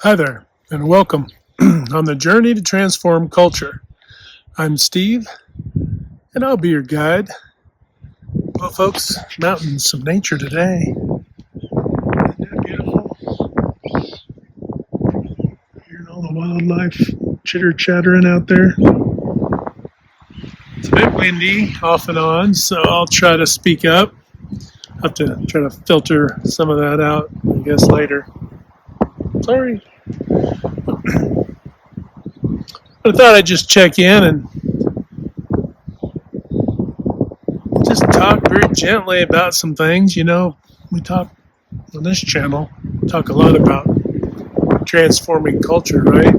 Hi there, and welcome on the journey to transform culture. I'm Steve, and I'll be your guide. Well, folks, mountains of nature today. Isn't that beautiful? Hearing all the wildlife chitter chattering out there. It's a bit windy off and on, so I'll try to speak up. I'll have to try to filter some of that out, I guess, later. Sorry. But I thought I'd just check in and just talk very gently about some things. We talk on this channel, talk a lot about transforming culture, right?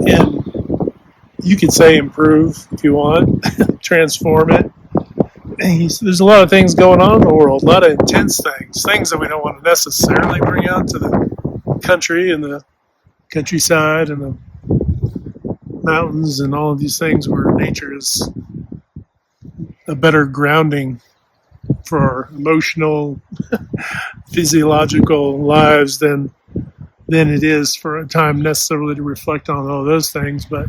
And you could say improve if you want, transform it. There's a lot of things going on in the world, a lot of intense things that we don't want to necessarily bring out to the country and the countryside and the mountains and all of these things where nature is a better grounding for our emotional, physiological lives than it is for a time necessarily to reflect on all those things. But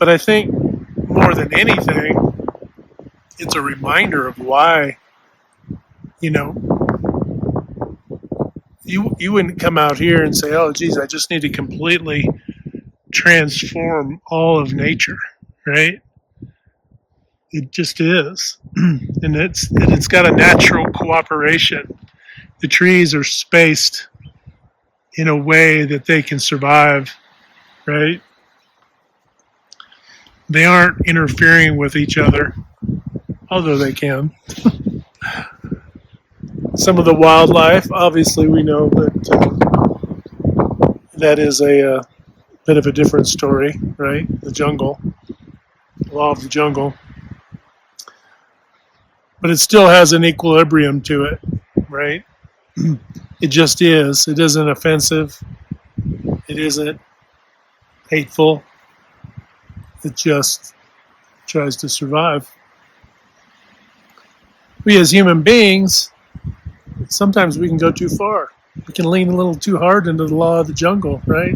I think more than anything, it's a reminder of why, you know, you wouldn't come out here and say, oh, geez, I just need to completely transform all of nature, right? It just is. And it's got a natural cooperation. The trees are spaced in a way that they can survive, right? They aren't interfering with each other, although they can. Some of the wildlife, obviously, we know that is a bit of a different story, right? The jungle, the law of the jungle. But it still has an equilibrium to it, right? It just is. It isn't offensive. It isn't hateful. It just tries to survive. We as human beings, sometimes we can go too far. We can lean a little too hard into the law of the jungle, right?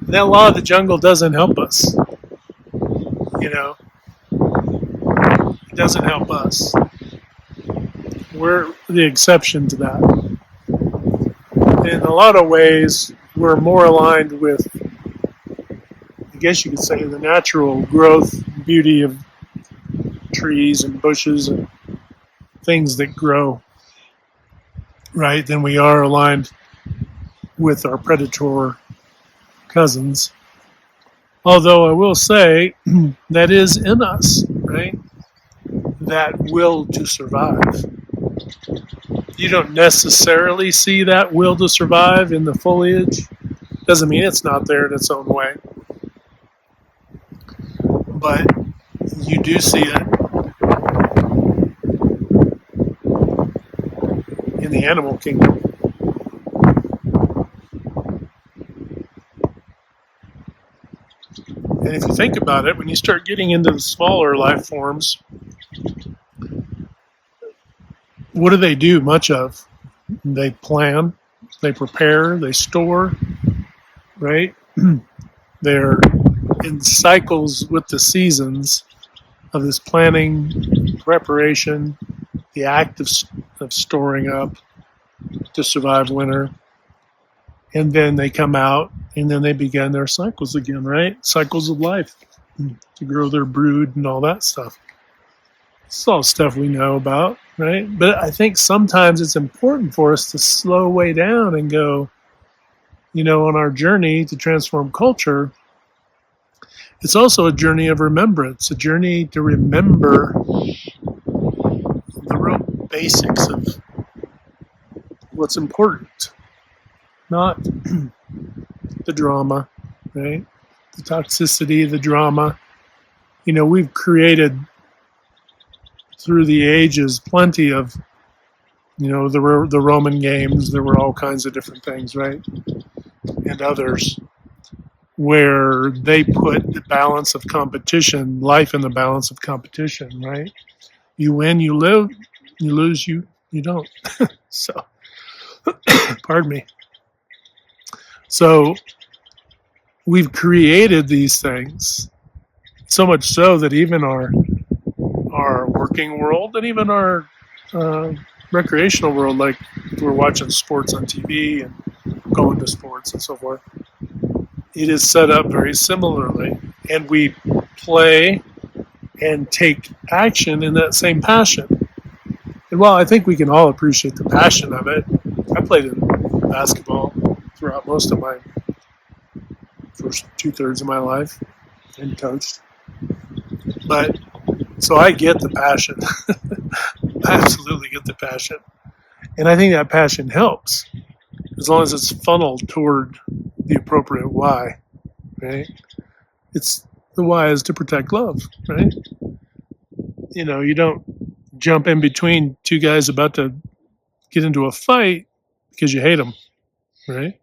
That law of the jungle doesn't help us. It doesn't help us. We're the exception to that. In a lot of ways, we're more aligned with, I guess you could say, the natural growth, beauty of trees and bushes and things that grow, right, than we are aligned with our predator cousins. Although I will say that is in us, right? That will to survive. You don't necessarily see that will to survive in the foliage. Doesn't mean it's not there in its own way. But you do see it in the animal kingdom. And if you think about it, when you start getting into the smaller life forms, what do they do much of? They plan, they prepare, they store, right? They're in cycles with the seasons of this planning, preparation, the act of storing up to survive winter. And then they come out and then they begin their cycles again, right? Cycles of life to grow their brood and all that stuff. It's all stuff we know about, right? But I think sometimes it's important for us to slow way down and go, on our journey to transform culture, it's also a journey of remembrance, a journey to remember the real basics of what's important, not the drama, right? The toxicity, the drama. We've created through the ages plenty of, the Roman games. There were all kinds of different things, right? And others where they put the balance of competition, life in the balance of competition, right? You win, you live. You lose, you don't. So Pardon me. So we've created these things so much so that even our working world and even our recreational world, like we're watching sports on TV and going to sports and so forth, it is set up very similarly. And we play and take action in that same passion. And while I think we can all appreciate the passion of it, I played in basketball throughout most of my first 2/3 of my life and coached. But so I get the passion. I absolutely get the passion. And I think that passion helps as long as it's funneled toward the appropriate why, right? It's the why is to protect love, right? You know, you don't jump in between two guys about to get into a fight because you hate them, right?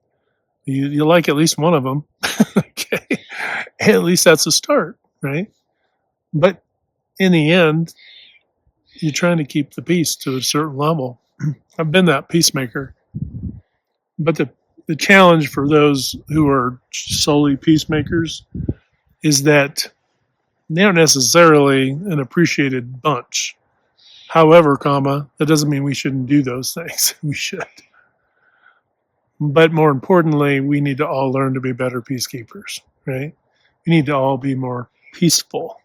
You like at least one of them, okay? At least that's a start, right? But in the end, you're trying to keep the peace to a certain level. I've been that peacemaker. But the challenge for those who are solely peacemakers is that they aren't necessarily an appreciated bunch. However, that doesn't mean we shouldn't do those things. We should. But more importantly, we need to all learn to be better peacekeepers, right? We need to all be more peaceful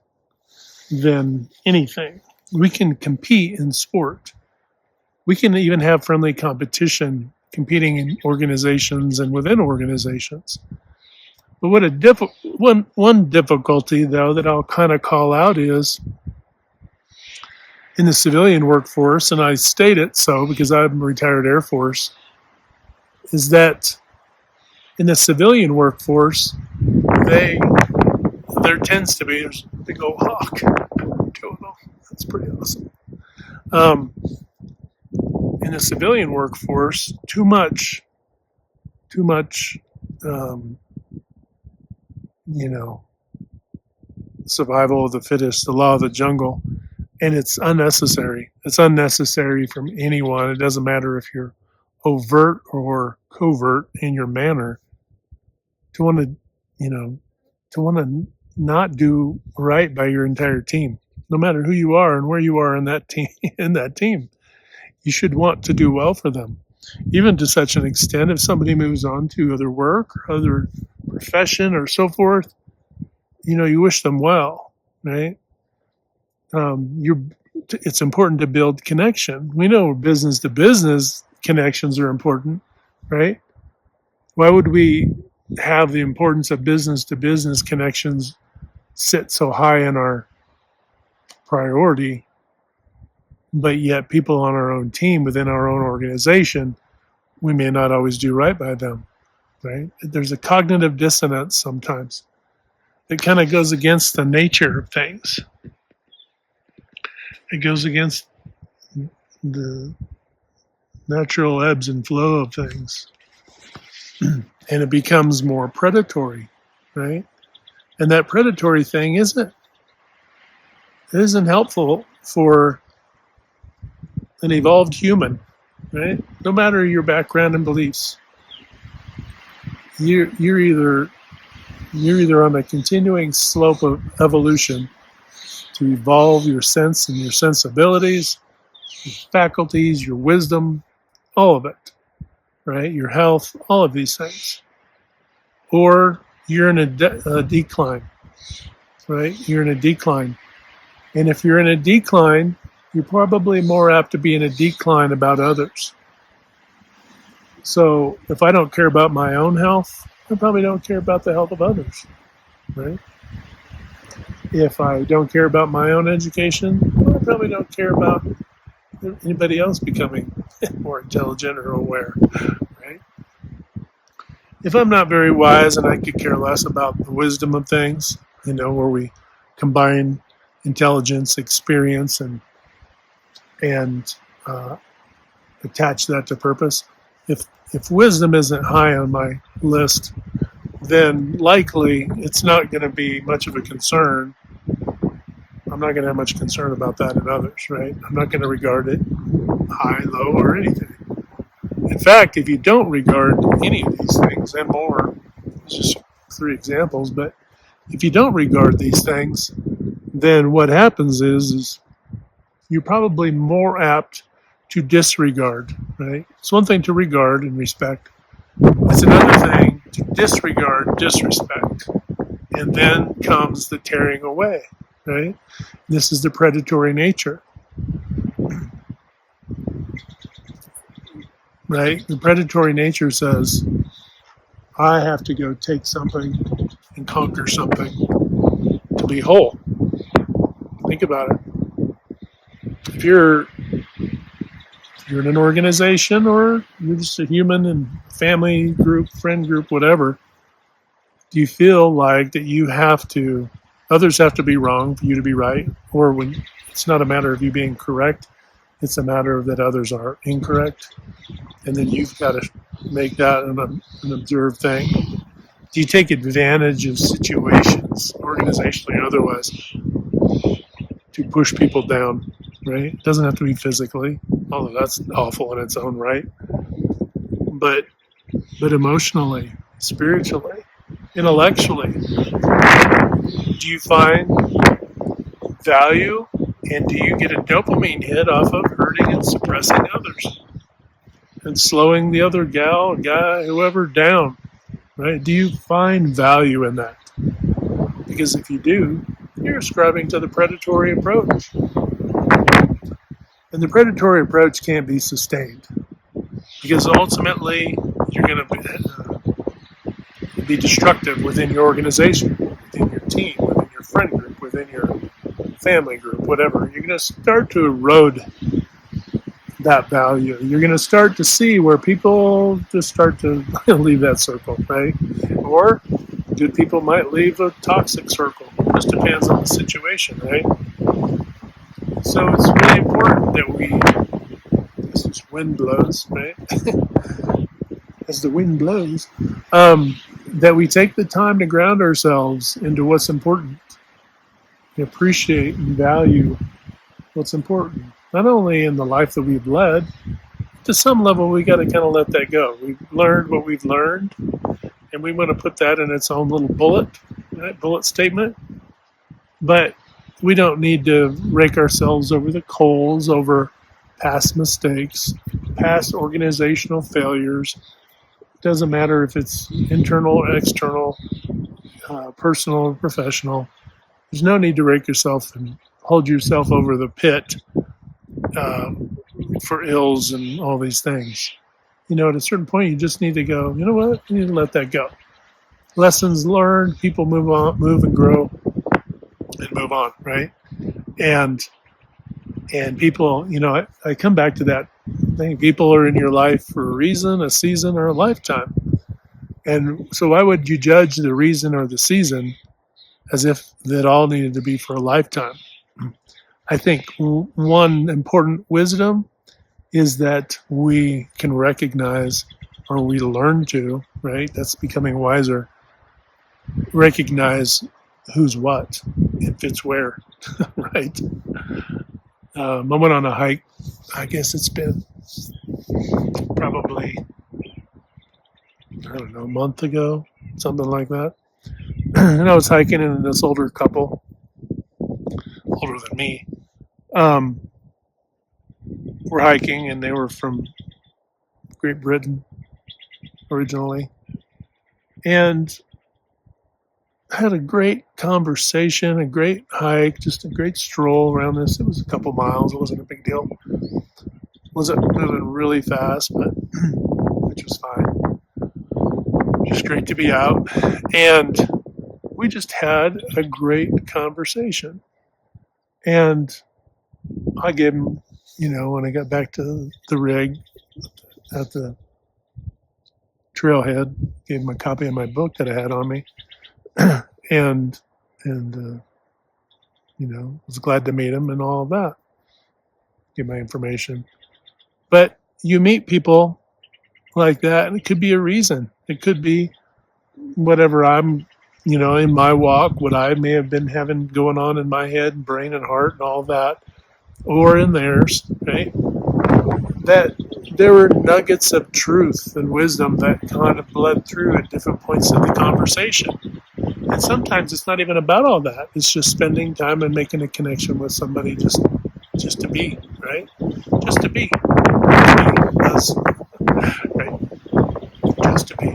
than anything. We can compete in sport. We can even have friendly competition, competing in organizations and within organizations. But one difficulty, though, that I'll kind of call out is in the civilian workforce, and I state it so because I'm a retired Air Force, is that in the civilian workforce, there tends to be, there's a big old hawk. That's pretty awesome. In the civilian workforce, too much, survival of the fittest, the law of the jungle, and it's unnecessary. It's unnecessary from anyone. It doesn't matter if you're overt or covert in your manner to want to not do right by your entire team, no matter who you are and where you are in that team. You should want to do well for them, even to such an extent if somebody moves on to other work or other profession or so forth, you wish them well, right? It's important to build connection. We know business to business connections are important, right? Why would we have the importance of business to business connections sit so high in our priority, but yet people on our own team within our own organization, we may not always do right by them, right? There's a cognitive dissonance sometimes. It kind of goes against the nature of things. It goes against the natural ebbs and flow of things. And it becomes more predatory, right? And that predatory thing isn't helpful for an evolved human, right? No matter your background and beliefs, you're either on a continuing slope of evolution to evolve your sense and your sensibilities, your faculties, your wisdom, all of it, right? Your health, all of these things. Or you're in a decline, right? You're in a decline. And if you're in a decline, you're probably more apt to be in a decline about others. So if I don't care about my own health, I probably don't care about the health of others, right? If I don't care about my own education, I probably don't care about anybody else becoming more intelligent or aware, right? If I'm not very wise and I could care less about the wisdom of things, where we combine intelligence, experience, and attach that to purpose. If wisdom isn't high on my list, then likely it's not going to be much of a concern. I'm not going to have much concern about that in others, right? I'm not going to regard it high, low, or anything. In fact, if you don't regard any of these things and more, just 3 examples, but if you don't regard these things, then what happens is you're probably more apt to disregard, right? It's one thing to regard and respect. It's another thing to disregard, disrespect. And then comes the tearing away, right? This is the predatory nature, right? The predatory nature says, I have to go take something and conquer something to be whole. Think about it. If you're in an organization or you're just a human and family group, friend group, whatever, do you feel like that others have to be wrong for you to be right? Or when it's not a matter of you being correct, it's a matter of that others are incorrect. And then you've got to make that an observed thing. Do you take advantage of situations, organizationally or otherwise, to push people down, right? It doesn't have to be physically, although that's awful in its own right. But emotionally, spiritually, intellectually, do you find value and do you get a dopamine hit off of hurting and suppressing others and slowing the other gal, guy, whoever down, right? Do you find value in that? Because if you do, you're ascribing to the predatory approach. And the predatory approach can't be sustained because ultimately you're going to be destructive within your organization, within your team, within your friend group, within your family group, whatever. You're going to start to erode that value. You're going to start to see where people just start to leave that circle, right? Or good people might leave a toxic circle. It just depends on the situation, right? So it's really important that as this wind blows, right? As the wind blows, that we take the time to ground ourselves into what's important, and appreciate and value what's important. Not only in the life that we've led, to some level we got to kind of let that go. We've learned what we've learned, and we want to put that in its own little bullet statement. But we don't need to rake ourselves over the coals over past mistakes, past organizational failures. It doesn't matter if it's internal or external, personal or professional. There's no need to rake yourself and hold yourself over the pit for ills and all these things. At a certain point, you just need to go, you know what? You need to let that go. Lessons learned, people move and grow and move on, right? And people, I come back to that thing. People are in your life for a reason, a season, or a lifetime. And so why would you judge the reason or the season as if that all needed to be for a lifetime? I think one important wisdom is that we can recognize, or we learn to, right? That's becoming wiser. Recognize who's what and fits where, right? I went on a hike. I guess it's been probably, a month ago, something like that. And I was hiking, and this older couple, older than me, were hiking, and they were from Great Britain originally. And I had a great conversation, a great hike, just a great stroll around this. It was a couple miles. It wasn't a big deal. Wasn't moving really fast, but which was fine. Just great to be out. And we just had a great conversation. And I gave him, when I got back to the rig at the trailhead, gave him a copy of my book that I had on me. and was glad to meet him and all of that. Give my information. But you meet people like that, and it could be a reason. It could be whatever I'm, in my walk, what I may have been having going on in my head, brain and heart and all that, or in theirs, right? That there were nuggets of truth and wisdom that kind of bled through at different points of the conversation. And sometimes it's not even about all that. It's just spending time and making a connection with somebody just to be, right? Just to be. Us, right? Just to be.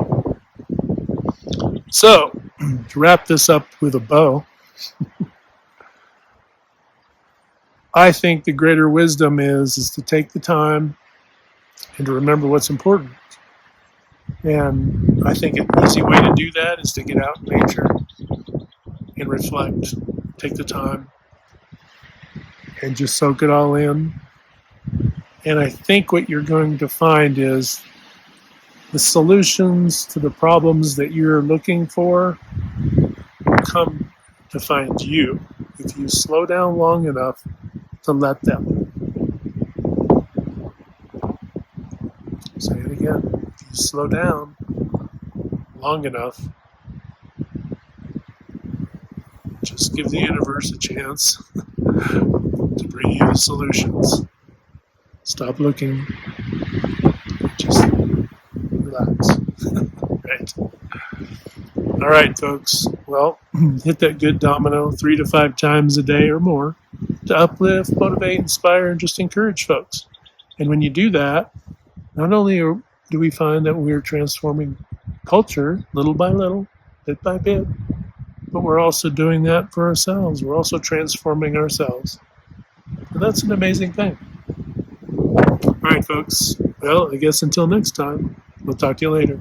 So, to wrap this up with a bow, I think the greater wisdom is to take the time and to remember what's important. And I think an easy way to do that is to get out in nature and reflect. Take the time and just soak it all in. And I think what you're going to find is the solutions to the problems that you're looking for will come to find you if you slow down long enough to let them. Say it again. If you slow down long enough, just give the universe a chance to bring you the solutions. Stop looking. Just relax. Right. All right, folks. Well, hit that good domino 3 to 5 times a day or more to uplift, motivate, inspire, and just encourage folks. And when you do that, not only do we find that we're transforming culture little by little, bit by bit, but we're also doing that for ourselves. We're also transforming ourselves. And that's an amazing thing. All right, folks. Well, I guess until next time, we'll talk to you later.